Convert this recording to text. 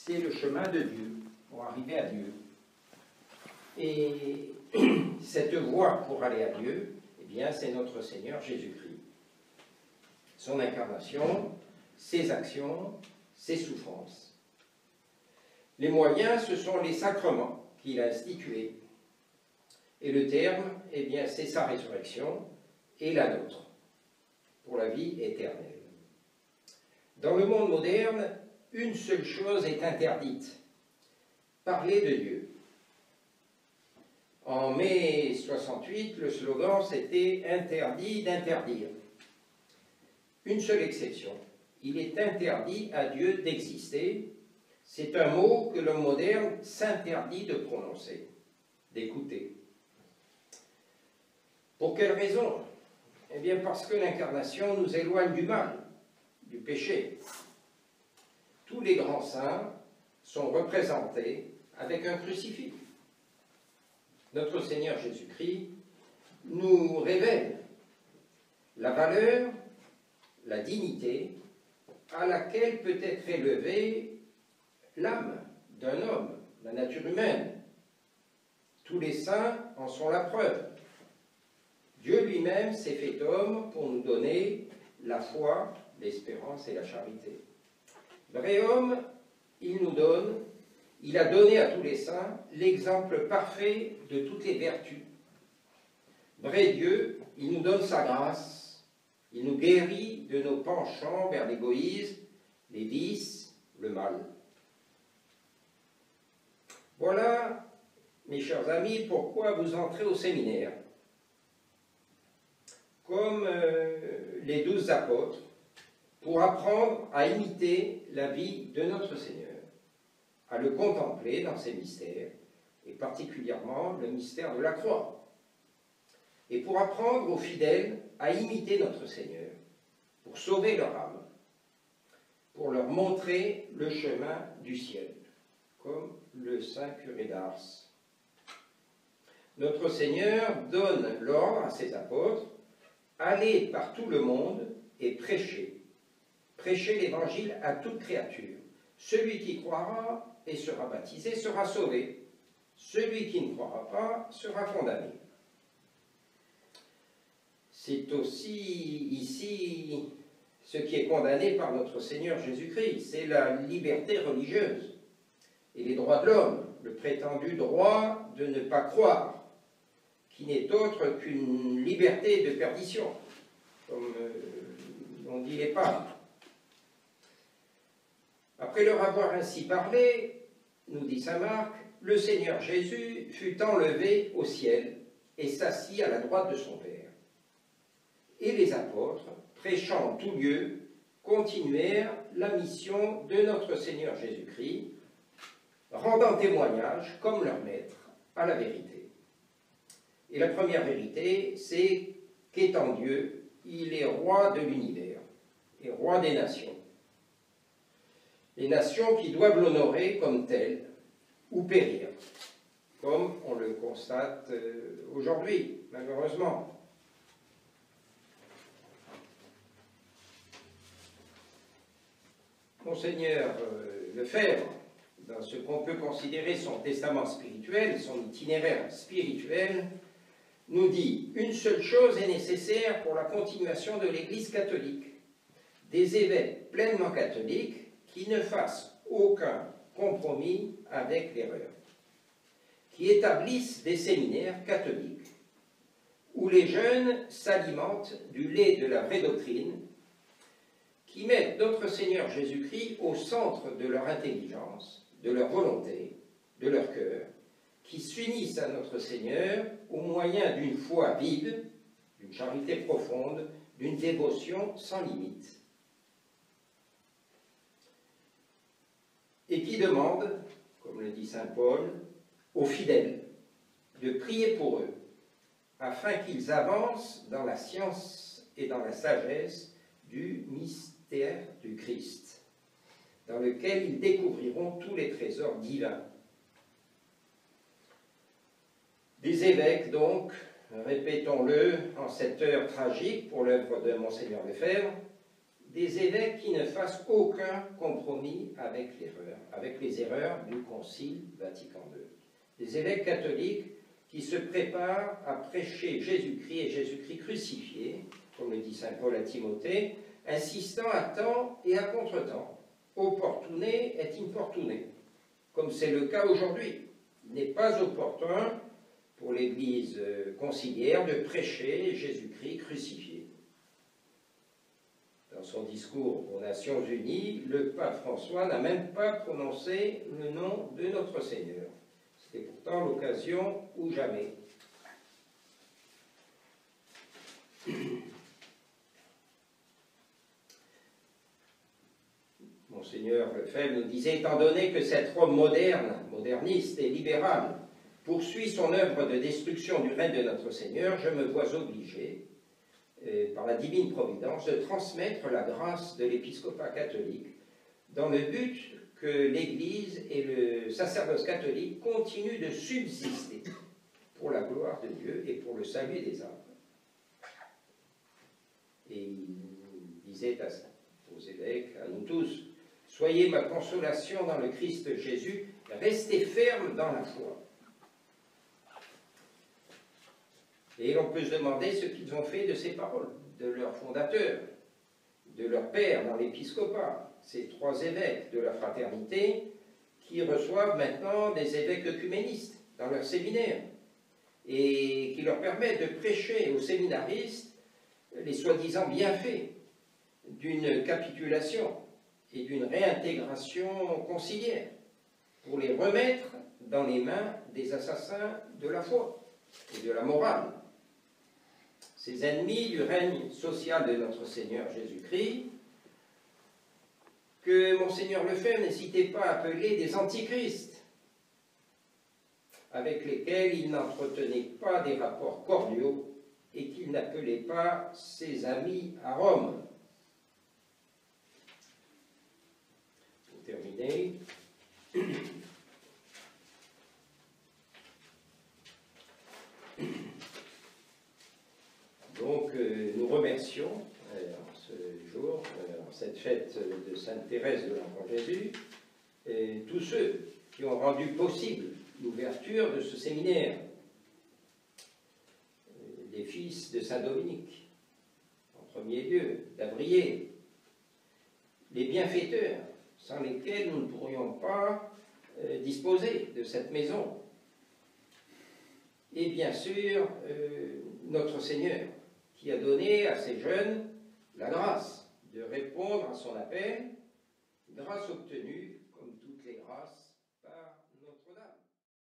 c'est le chemin de Dieu pour arriver à Dieu. Et cette voie pour aller à Dieu, eh bien, c'est notre Seigneur Jésus-Christ. Son incarnation, ses actions, ses souffrances. Les moyens, ce sont les sacrements qu'il a institués. Et le terme, eh bien, c'est sa résurrection et la nôtre, pour la vie éternelle. Dans le monde moderne, une seule chose est interdite, parler de Dieu. En mai 68, le slogan, c'était « Interdit d'interdire ». Une seule exception, il est interdit à Dieu d'exister. C'est un mot que l'homme moderne s'interdit de prononcer, d'écouter. Pour quelle raison? Eh bien parce que l'incarnation nous éloigne du mal, du péché. Tous les grands saints sont représentés avec un crucifix. Notre Seigneur Jésus-Christ nous révèle la valeur, la dignité à laquelle peut être élevée l'âme d'un homme, la nature humaine. Tous les saints en sont la preuve. Dieu lui-même s'est fait homme pour nous donner la foi, l'espérance et la charité. Vrai homme, il a donné à tous les saints l'exemple parfait de toutes les vertus. Vrai Dieu, il nous donne sa grâce, il nous guérit de nos penchants vers l'égoïsme, les vices, le mal. Voilà, mes chers amis, pourquoi vous entrez au séminaire. Comme les 12 apôtres, pour apprendre à imiter la vie de notre Seigneur, à le contempler dans ses mystères, et particulièrement le mystère de la croix, et pour apprendre aux fidèles à imiter notre Seigneur, pour sauver leur âme, pour leur montrer le chemin du ciel, comme le saint curé d'Ars. Notre Seigneur donne l'ordre à ses apôtres: allez par tout le monde et prêchez. Prêchez l'évangile à toute créature. Celui qui croira et sera baptisé sera sauvé. Celui qui ne croira pas sera condamné. C'est aussi ici ce qui est condamné par notre Seigneur Jésus-Christ, c'est la liberté religieuse et les droits de l'homme, le prétendu droit de ne pas croire, qui n'est autre qu'une liberté de perdition, comme l'ont dit les papes. Après leur avoir ainsi parlé, nous dit saint Marc, le Seigneur Jésus fut enlevé au ciel et s'assit à la droite de son Père. Et les apôtres, prêchant en tout lieu, continuèrent la mission de notre Seigneur Jésus-Christ, rendant témoignage, comme leur maître, à la vérité. Et la première vérité, c'est qu'étant Dieu, il est roi de l'univers et roi des nations. Les nations qui doivent l'honorer comme tel ou périr, comme on le constate aujourd'hui, malheureusement. Monseigneur Lefebvre, dans ce qu'on peut considérer son testament spirituel, son itinéraire spirituel, nous dit: une seule chose est nécessaire pour la continuation de l'Église catholique, des évêques pleinement catholiques qui ne fassent aucun compromis avec l'erreur, qui établissent des séminaires catholiques où les jeunes s'alimentent du lait de la vraie doctrine, qui mettent notre Seigneur Jésus-Christ au centre de leur intelligence, de leur volonté, de leur cœur, qui s'unissent à notre Seigneur au moyen d'une foi vive, d'une charité profonde, d'une dévotion sans limite. Et qui demandent, comme le dit saint Paul, aux fidèles de prier pour eux, afin qu'ils avancent dans la science et dans la sagesse du mystère du Christ, dans lequel ils découvriront tous les trésors divins. Des évêques, donc, répétons-le, en cette heure tragique pour l'œuvre de Monseigneur Lefebvre, des évêques qui ne fassent aucun compromis avec l'erreur, avec les erreurs du Concile Vatican II. Des évêques catholiques qui se préparent à prêcher Jésus-Christ et Jésus-Christ crucifié, comme le dit saint Paul à Timothée, insistant à temps et à contre-temps, opportune et importune, comme c'est le cas aujourd'hui. Il n'est pas opportun pour l'Église conciliaire de prêcher Jésus-Christ crucifié. Dans son discours aux Nations Unies, le pape François n'a même pas prononcé le nom de notre Seigneur. C'était pourtant l'occasion ou jamais. Monseigneur Lefebvre nous disait, étant donné que cette Rome moderne, moderniste et libérale poursuit son œuvre de destruction du règne de notre Seigneur, je me vois obligé, par la divine providence, de transmettre la grâce de l'épiscopat catholique dans le but que l'Église et le sacerdoce catholique continuent de subsister pour la gloire de Dieu et pour le salut des âmes. Et il disait aux évêques, à nous tous, « Soyez ma consolation dans le Christ Jésus, restez fermes dans la foi. » Et on peut se demander ce qu'ils ont fait de ces paroles, de leur fondateur, de leur père dans l'épiscopat, ces trois évêques de la fraternité qui reçoivent maintenant des évêques œcuménistes dans leur séminaire et qui leur permettent de prêcher aux séminaristes les soi-disant bienfaits d'une capitulation et d'une réintégration conciliaire pour les remettre dans les mains des assassins de la foi et de la morale. Ces ennemis du règne social de notre Seigneur Jésus-Christ, que Monseigneur Lefebvre n'hésitait pas à appeler des antichrists, avec lesquels il n'entretenait pas des rapports cordiaux et qu'il n'appelait pas ses amis à Rome. Pour terminer, donc nous remercions en ce jour, en cette fête de Sainte Thérèse de l'Enfant Jésus, tous ceux qui ont rendu possible l'ouverture de ce séminaire, les fils de Saint-Dominique, en premier lieu, d'Avrier, les bienfaiteurs, sans lesquels nous ne pourrions pas disposer de cette maison, et bien sûr notre Seigneur, qui a donné à ces jeunes la grâce de répondre à son appel, grâce obtenue